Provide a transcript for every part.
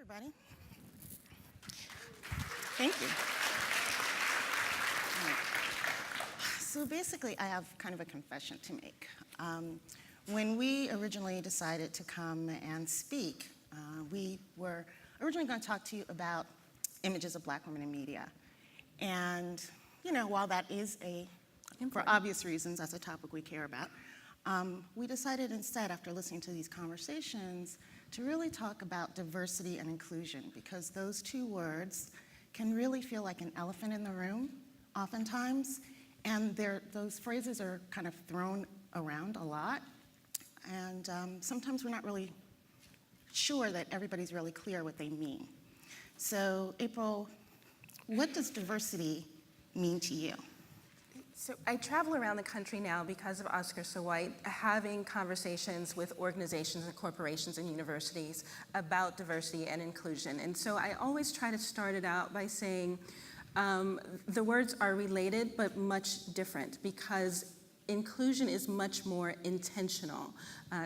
everybody. Thank you. All right. So basically, I have kind of a confession to make. When we originally decided to come and speak, we were originally going to talk to you about images of Black women in media. And, you know, while that is for obvious reasons, that's a topic we care about, we decided instead, after listening to these conversations, to really talk about diversity and inclusion, because those two words can really feel like an elephant in the room, oftentimes, and those phrases are kind of thrown around a lot, and sometimes we're not really sure that everybody's really clear what they mean. So, April, what does diversity mean to you? So I travel around the country now because of Oscar So White, having conversations with organizations and corporations and universities about diversity and inclusion. And so I always try to start it out by saying the words are related but much different, because inclusion is much more intentional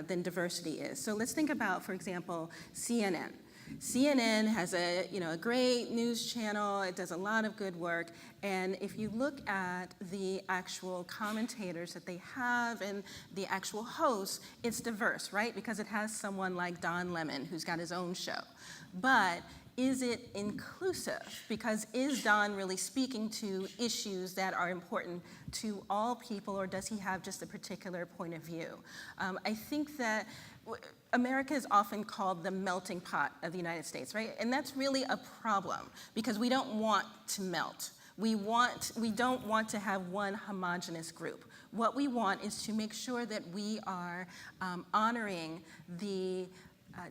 than diversity is. So let's think about, for example, CNN. CNN has a great news channel. It does a lot of good work. And if you look at the actual commentators that they have and the actual hosts, it's diverse, right? Because it has someone like Don Lemon, who's got his own show. But is it inclusive? Because is Don really speaking to issues that are important to all people, or does he have just a particular point of view? I think that America is often called the melting pot of the United States, right? And that's really a problem, because we don't want to melt. We don't want to have one homogenous group. What we want is to make sure that we are honoring the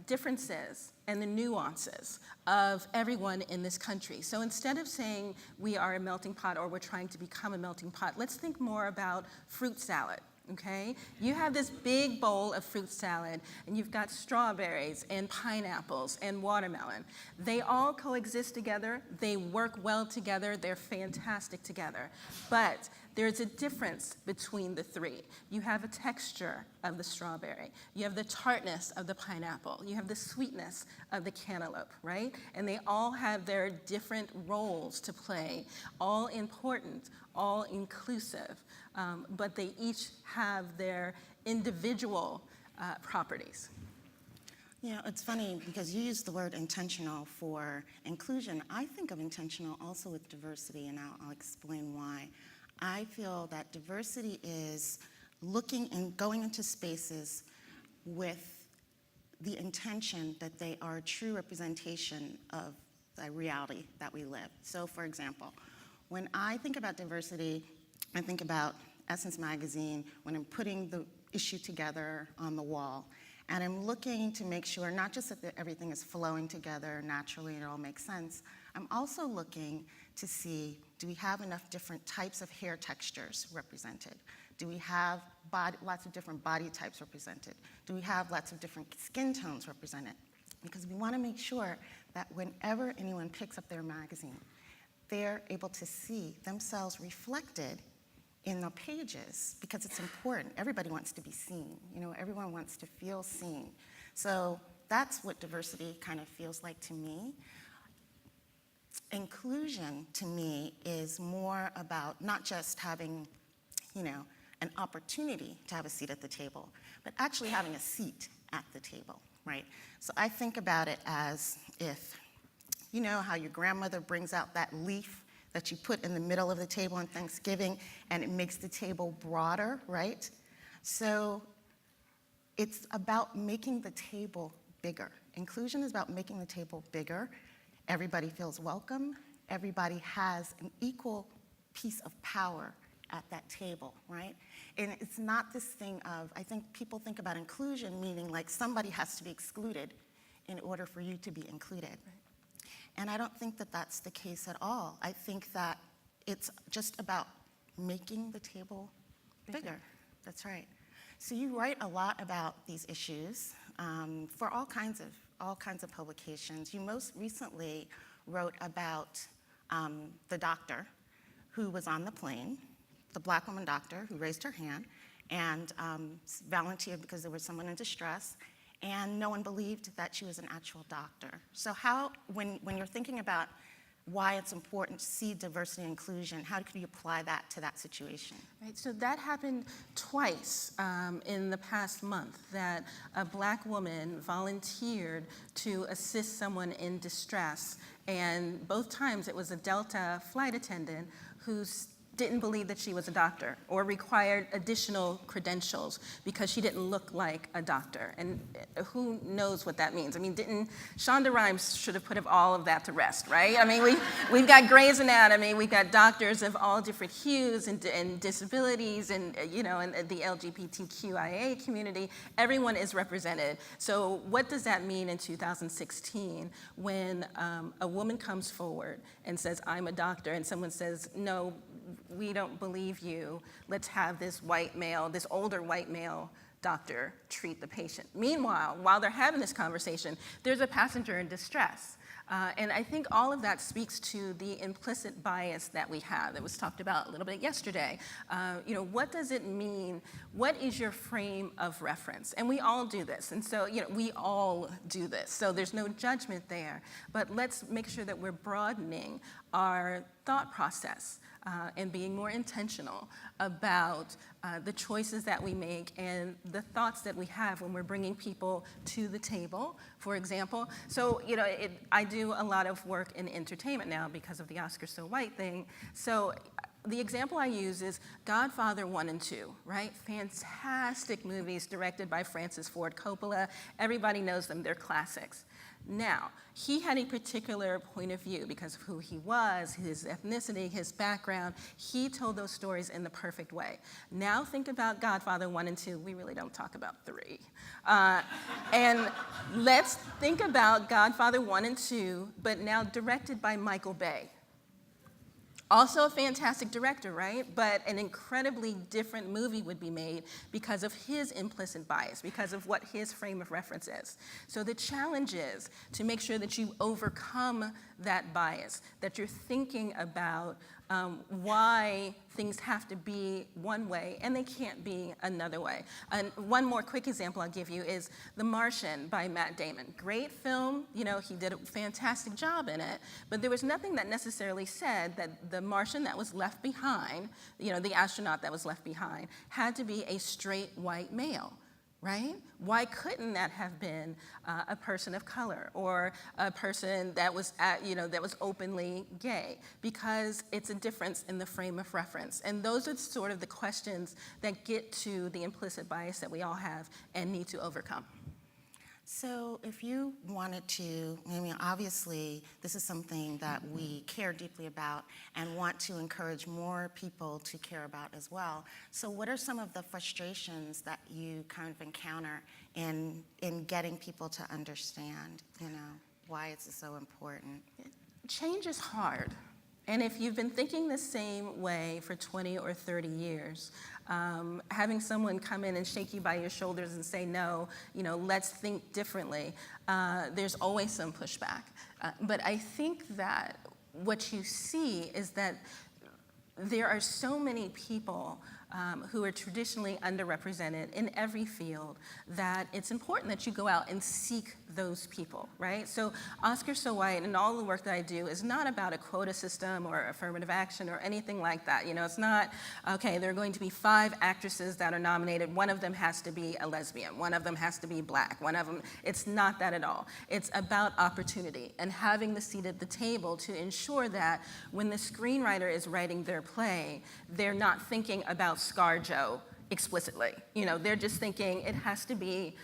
differences and the nuances of everyone in this country. So instead of saying we are a melting pot or we're trying to become a melting pot, let's think more about fruit salad. Okay? You have this big bowl of fruit salad, and you've got strawberries and pineapples and watermelon. They all coexist together. They work well together. They're fantastic together. But there's a difference between the three. You have a texture of the strawberry. You have the tartness of the pineapple. You have the sweetness of the cantaloupe, right? And they all have their different roles to play, all important, all inclusive. But they each have their individual properties. You know, it's funny because you use the word intentional for inclusion. I think of intentional also with diversity, and I'll explain why. I feel that diversity is looking and going into spaces with the intention that they are a true representation of the reality that we live. So, for example, when I think about diversity, I think about Essence Magazine when I'm putting the issue together on the wall. And I'm looking to make sure not just that everything is flowing together naturally and it all makes sense, I'm also looking to see, do we have enough different types of hair textures represented? Do we have lots of different body types represented? Do we have lots of different skin tones represented? Because we want to make sure that whenever anyone picks up their magazine, they're able to see themselves reflected in the pages, because it's important. Everybody wants to be seen. You know, everyone wants to feel seen. So that's what diversity kind of feels like to me. Inclusion, to me, is more about not just having, an opportunity to have a seat at the table, but actually having a seat at the table, right? So I think about it as if, you know how your grandmother brings out that leaf that you put in the middle of the table on Thanksgiving, and it makes the table broader, right? So it's about making the table bigger. Inclusion is about making the table bigger. Everybody feels welcome. Everybody has an equal piece of power at that table, right? And it's not this thing of, I think people think about inclusion meaning like somebody has to be excluded in order for you to be included. Right. And I don't think that that's the case at all. I think that it's just about making the table bigger. That's right. So you write a lot about these issues for all kinds of publications. You most recently wrote about the doctor who was on the plane, the Black woman doctor who raised her hand and volunteered because there was someone in distress. and no one believed that she was an actual doctor. So how, when you're thinking about why it's important to see diversity and inclusion, how can you apply that to that situation? Right, so that happened twice in the past month, that a Black woman volunteered to assist someone in distress, and both times it was a Delta flight attendant who didn't believe that she was a doctor or required additional credentials because she didn't look like a doctor. And who knows what that means? I mean, Shonda Rhimes should have put all of that to rest, right? I mean, we've got Grey's Anatomy, we've got doctors of all different hues and disabilities, and and the LGBTQIA community. Everyone is represented. So what does that mean in 2016 when a woman comes forward and says, I'm a doctor, and someone says, no, we don't believe you. Let's have this older white male doctor treat the patient. Meanwhile, while they're having this conversation, there's a passenger in distress. And I think all of that speaks to the implicit bias that we have that was talked about a little bit yesterday. What does it mean? What is your frame of reference? And we all do this. And so, we all do this. So there's no judgment there. But let's make sure that we're broadening our thought process and being more intentional about the choices that we make and the thoughts that we have when we're bringing people to the table, for example. So, I do a lot of work in entertainment now because of the Oscar So White thing. So the example I use is Godfather 1 and 2, right? Fantastic movies directed by Francis Ford Coppola. Everybody knows them, they're classics. Now, he had a particular point of view because of who he was, his ethnicity, his background. He told those stories in the perfect way. Now think about Godfather 1 and 2. We really don't talk about 3. And let's think about Godfather 1 and 2, but now directed by Michael Bay. Also a fantastic director, right? But an incredibly different movie would be made because of his implicit bias, because of what his frame of reference is. So the challenge is to make sure that you overcome that bias, that you're thinking about why things have to be one way and they can't be another way. And one more quick example I'll give you is The Martian by Matt Damon. Great film, he did a fantastic job in it, but there was nothing that necessarily said that the Martian that was left behind, the astronaut that was left behind, had to be a straight white male. Right? Why couldn't that have been a person of color or a person that was, that was openly gay? Because it's a difference in the frame of reference. And those are sort of the questions that get to the implicit bias that we all have and need to overcome. So if you wanted to, obviously this is something that we care deeply about and want to encourage more people to care about as well. So what are some of the frustrations that you kind of encounter in getting people to understand, why it's so important? Change is hard. And if you've been thinking the same way for 20 or 30 years, having someone come in and shake you by your shoulders and say, no, let's think differently, there's always some pushback. But I think that what you see is that there are so many people who are traditionally underrepresented in every field that it's important that you go out and seek those people, right? So Oscar So White and all the work that I do is not about a quota system or affirmative action or anything like that. It's not, okay, there are going to be 5 actresses that are nominated. One of them has to be a lesbian. One of them has to be Black. One of them, it's not that at all. It's about opportunity and having the seat at the table to ensure that when the screenwriter is writing their play, they're not thinking about ScarJo explicitly. They're just thinking it has to be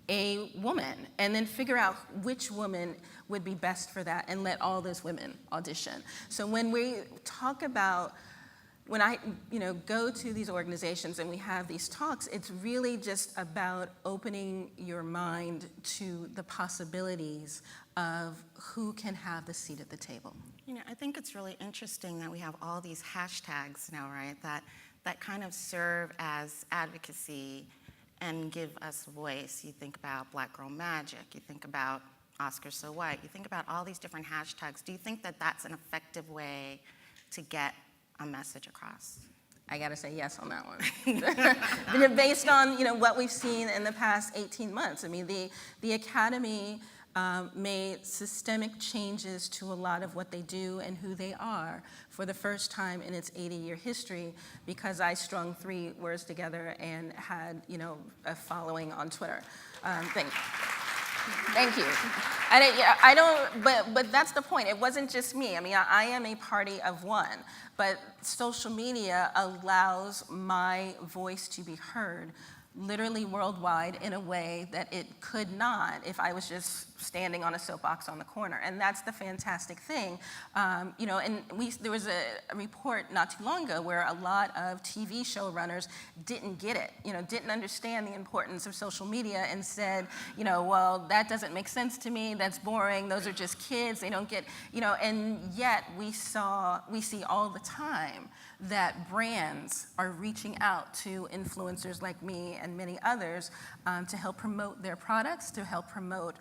a woman, and then figure out which woman would be best for that and let all those women audition. So when we talk about, when I go to these organizations and we have these talks, it's really just about opening your mind to the possibilities of who can have the seat at the table. I think it's really interesting that we have all these hashtags now, right, that kind of serve as advocacy and give us voice. You think about Black Girl Magic, you think about Oscar So White, you think about all these different hashtags. Do you think that that's an effective way to get a message across? I gotta say yes on that one. Based on what we've seen in the past 18 months. I mean, the Academy made systemic changes to a lot of what they do and who they are for the first time in its 80-year history, because I strung 3 words together and had a following on Twitter. Thank you. I don't, but that's the point. It wasn't just me. I mean, I am a party of one, but social media allows my voice to be heard literally worldwide in a way that it could not if I was just standing on a soapbox on the corner. And that's the fantastic thing. And there was a report not too long ago where a lot of TV showrunners didn't get it, didn't understand the importance of social media and said, well, that doesn't make sense to me, that's boring, those are just kids, they don't get, and yet we see all the time that brands are reaching out to influencers like me and many others to help promote their products, to help promote